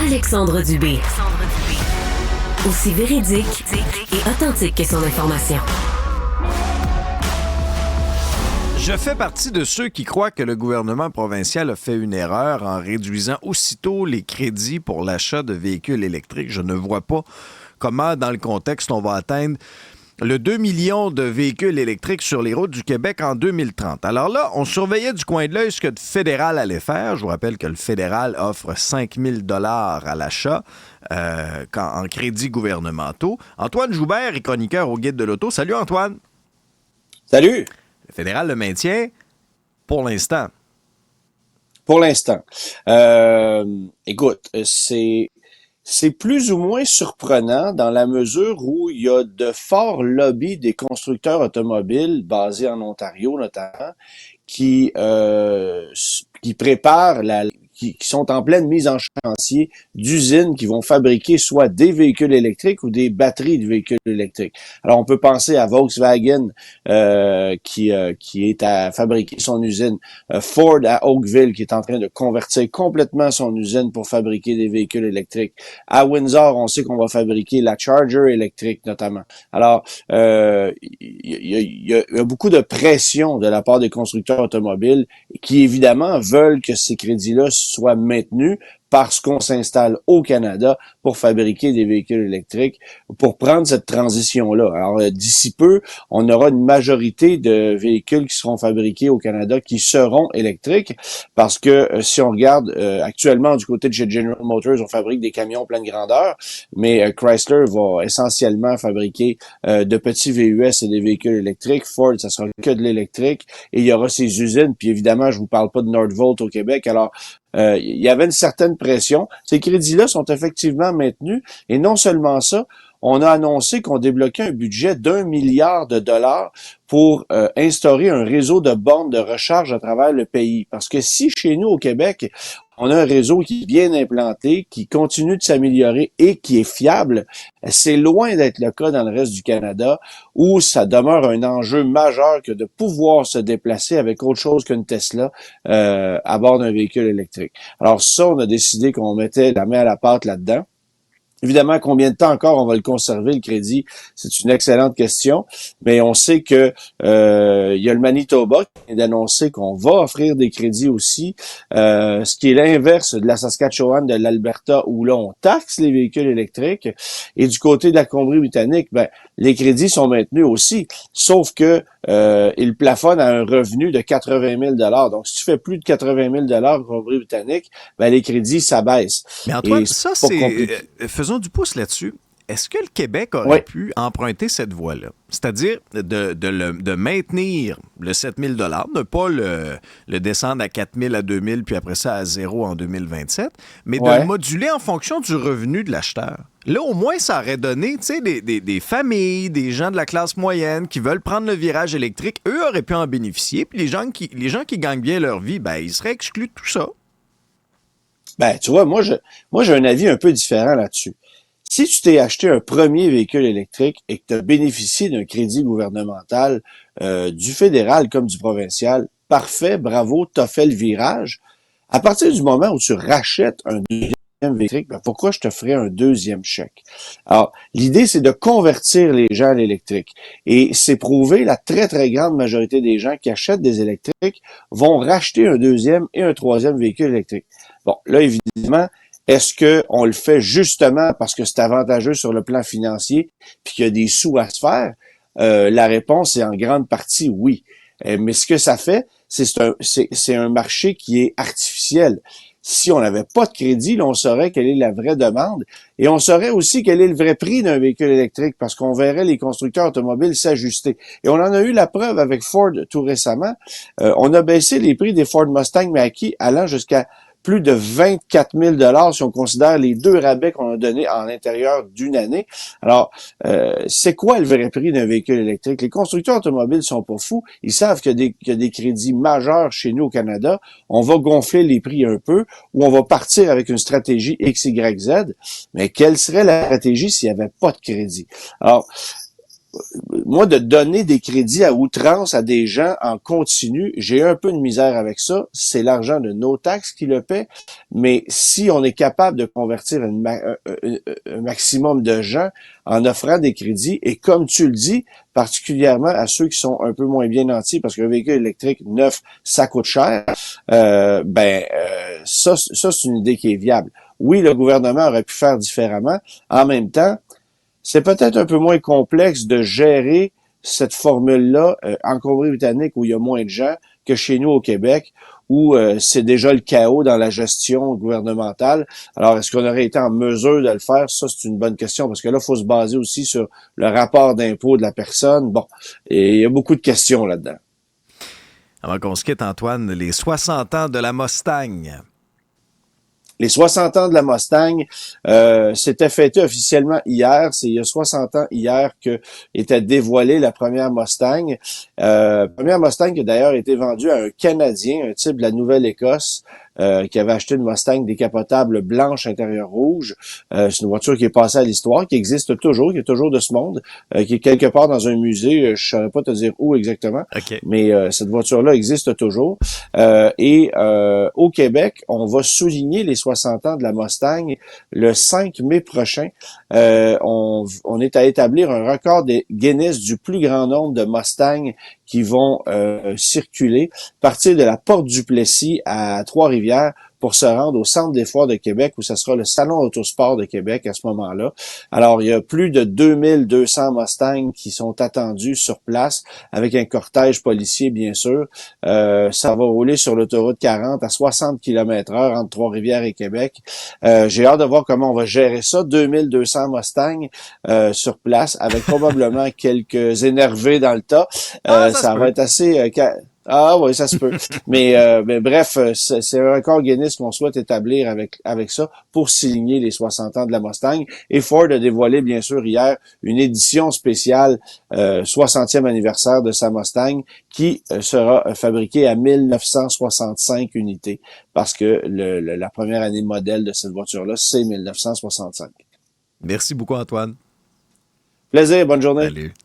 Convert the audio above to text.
Alexandre Dubé. Aussi véridique et authentique que son information. Je fais partie de ceux qui croient que le gouvernement provincial a fait une erreur en réduisant aussitôt les crédits pour l'achat de véhicules électriques. Je ne vois pas comment, dans le contexte, on va atteindre le 2 millions de véhicules électriques sur les routes du Québec en 2030. Alors là, on surveillait du coin de l'œil ce que le fédéral allait faire. Je vous rappelle que le fédéral offre 5 000 $ à l'achat en crédits gouvernementaux. Antoine Joubert est chroniqueur au Guide de l'auto. Salut Antoine! Salut! Le fédéral le maintient pour l'instant. Pour l'instant. Écoute, c'est plus ou moins surprenant dans la mesure où il y a de forts lobbies des constructeurs automobiles basés en Ontario notamment qui préparent qui sont en pleine mise en chantier d'usines qui vont fabriquer soit des véhicules électriques ou des batteries de véhicules électriques. Alors, on peut penser à Volkswagen qui est à fabriquer son usine, Ford à Oakville qui est en train de convertir complètement son usine pour fabriquer des véhicules électriques. À Windsor, on sait qu'on va fabriquer la Charger électrique notamment. Alors, il y a beaucoup de pression de la part des constructeurs automobiles qui, évidemment, veulent que ces crédits-là soient maintenus parce qu'on s'installe au Canada pour fabriquer des véhicules électriques, pour prendre cette transition-là. Alors, d'ici peu, on aura une majorité de véhicules qui seront fabriqués au Canada qui seront électriques, parce que si on regarde actuellement du côté de chez General Motors, on fabrique des camions pleine grandeur, mais Chrysler va essentiellement fabriquer de petits VUS et des véhicules électriques. Ford, ça sera que de l'électrique, et il y aura ces usines, puis évidemment, je vous parle pas de Nordvolt au Québec, alors il y avait une certaine pression. Ces crédits-là sont effectivement maintenus. Et non seulement ça, on a annoncé qu'on débloquait un budget d'1 milliard de dollars pour instaurer un réseau de bornes de recharge à travers le pays. Parce que si chez nous au Québec, on a un réseau qui est bien implanté, qui continue de s'améliorer et qui est fiable, c'est loin d'être le cas dans le reste du Canada, où ça demeure un enjeu majeur que de pouvoir se déplacer avec autre chose qu'une Tesla à bord d'un véhicule électrique. Alors ça, on a décidé qu'on mettait la main à la pâte là-dedans. Évidemment, combien de temps encore on va le conserver, le crédit? C'est une excellente question, mais on sait que il y a le Manitoba qui vient d'annoncer qu'on va offrir des crédits aussi, ce qui est l'inverse de la Saskatchewan, de l'Alberta, où là, on taxe les véhicules électriques. Et du côté de la Colombie-Britannique, les crédits sont maintenus aussi, sauf que ils plafonnent à un revenu de 80 000 $. Donc, si tu fais plus de 80 000 $ en Colombie-Britannique, les crédits s'abaissent. Mais Antoine, ça, c'est... Faisons du pouce là-dessus. Est-ce que le Québec aurait pu emprunter cette voie-là? C'est-à-dire de maintenir le 7 000 $, ne pas le descendre à 4 000, à 2 000, puis après ça à 0 en 2027, mais de le moduler en fonction du revenu de l'acheteur. Là, au moins, ça aurait donné, tu sais, des familles, des gens de la classe moyenne qui veulent prendre le virage électrique. Eux auraient pu en bénéficier, puis les gens qui gagnent bien leur vie, ils seraient exclus de tout ça. Tu vois, moi, j'ai un avis un peu différent là-dessus. Si tu t'es acheté un premier véhicule électrique et que tu as bénéficié d'un crédit gouvernemental du fédéral comme du provincial, parfait, bravo, tu as fait le virage. À partir du moment où tu rachètes un deuxième électrique, pourquoi je te ferais un deuxième chèque? Alors, l'idée, c'est de convertir les gens à l'électrique. Et c'est prouvé, la très, très grande majorité des gens qui achètent des électriques vont racheter un deuxième et un troisième véhicule électrique. Bon, là, évidemment, est-ce que on le fait justement parce que c'est avantageux sur le plan financier puis qu'il y a des sous à se faire? La réponse est en grande partie oui. Mais ce que ça fait, c'est un marché qui est artificiel. Si on n'avait pas de crédit, là, on saurait quelle est la vraie demande et on saurait aussi quel est le vrai prix d'un véhicule électrique parce qu'on verrait les constructeurs automobiles s'ajuster. Et on en a eu la preuve avec Ford tout récemment. On a baissé les prix des Ford Mustang Mach-E allant jusqu'à plus de 24 000 $ si on considère les 2 rabais qu'on a donnés en l'intérieur d'une année. Alors, c'est quoi le vrai prix d'un véhicule électrique? Les constructeurs automobiles sont pas fous. Ils savent qu'il y a des crédits majeurs chez nous au Canada. On va gonfler les prix un peu ou on va partir avec une stratégie X, Y, Z. Mais quelle serait la stratégie s'il n'y avait pas de crédit? Alors, moi, de donner des crédits à outrance à des gens en continu, j'ai un peu de misère avec ça. C'est l'argent de nos taxes qui le paie. Mais si on est capable de convertir un maximum de gens en offrant des crédits, et comme tu le dis, particulièrement à ceux qui sont un peu moins bien nantis, parce qu'un véhicule électrique neuf, ça coûte cher, ça, c'est une idée qui est viable. Oui, le gouvernement aurait pu faire différemment. En même temps, c'est peut-être un peu moins complexe de gérer cette formule-là en Colombie-Britannique où il y a moins de gens que chez nous au Québec, où c'est déjà le chaos dans la gestion gouvernementale. Alors, est-ce qu'on aurait été en mesure de le faire? Ça, c'est une bonne question, parce que là, il faut se baser aussi sur le rapport d'impôt de la personne. Bon, et il y a beaucoup de questions là-dedans. Avant qu'on se quitte, Antoine, les 60 ans de la Mustang. Les 60 ans de la Mustang, c'était fêté officiellement hier. C'est il y a 60 ans hier que était dévoilée la première Mustang. Première Mustang qui a d'ailleurs été vendue à un Canadien, un type de la Nouvelle-Écosse, qui avait acheté une Mustang décapotable blanche intérieur rouge. C'est une voiture qui est passée à l'histoire, qui existe toujours, qui est toujours de ce monde, qui est quelque part dans un musée. Je ne saurais pas te dire où exactement, Okay. mais cette voiture-là existe toujours. Au Québec, on va souligner les 60 ans de la Mustang le 5 mai prochain. On est à établir un record des Guinness du plus grand nombre de Mustangs qui vont circuler, partir de la Porte du Plessis à Trois-Rivières pour se rendre au Centre des foires de Québec où ça sera le Salon Autosport de Québec à ce moment-là. Alors, il y a plus de 2200 Mustangs qui sont attendus sur place avec un cortège policier, bien sûr. Ça va rouler sur l'autoroute 40 à 60 km/h entre Trois-Rivières et Québec. J'ai hâte de voir comment on va gérer ça. 2200 Mustangs sur place avec probablement quelques énervés dans le tas. Ça va être assez... Ah oui, ça se peut. mais bref, c'est un record Guinness qu'on souhaite établir avec ça pour signer les 60 ans de la Mustang. Et Ford a dévoilé, bien sûr, hier, une édition spéciale 60e anniversaire de sa Mustang qui sera fabriquée à 1965 unités parce que la première année modèle de cette voiture-là, c'est 1965. Merci beaucoup, Antoine. Plaisir, bonne journée. Salut.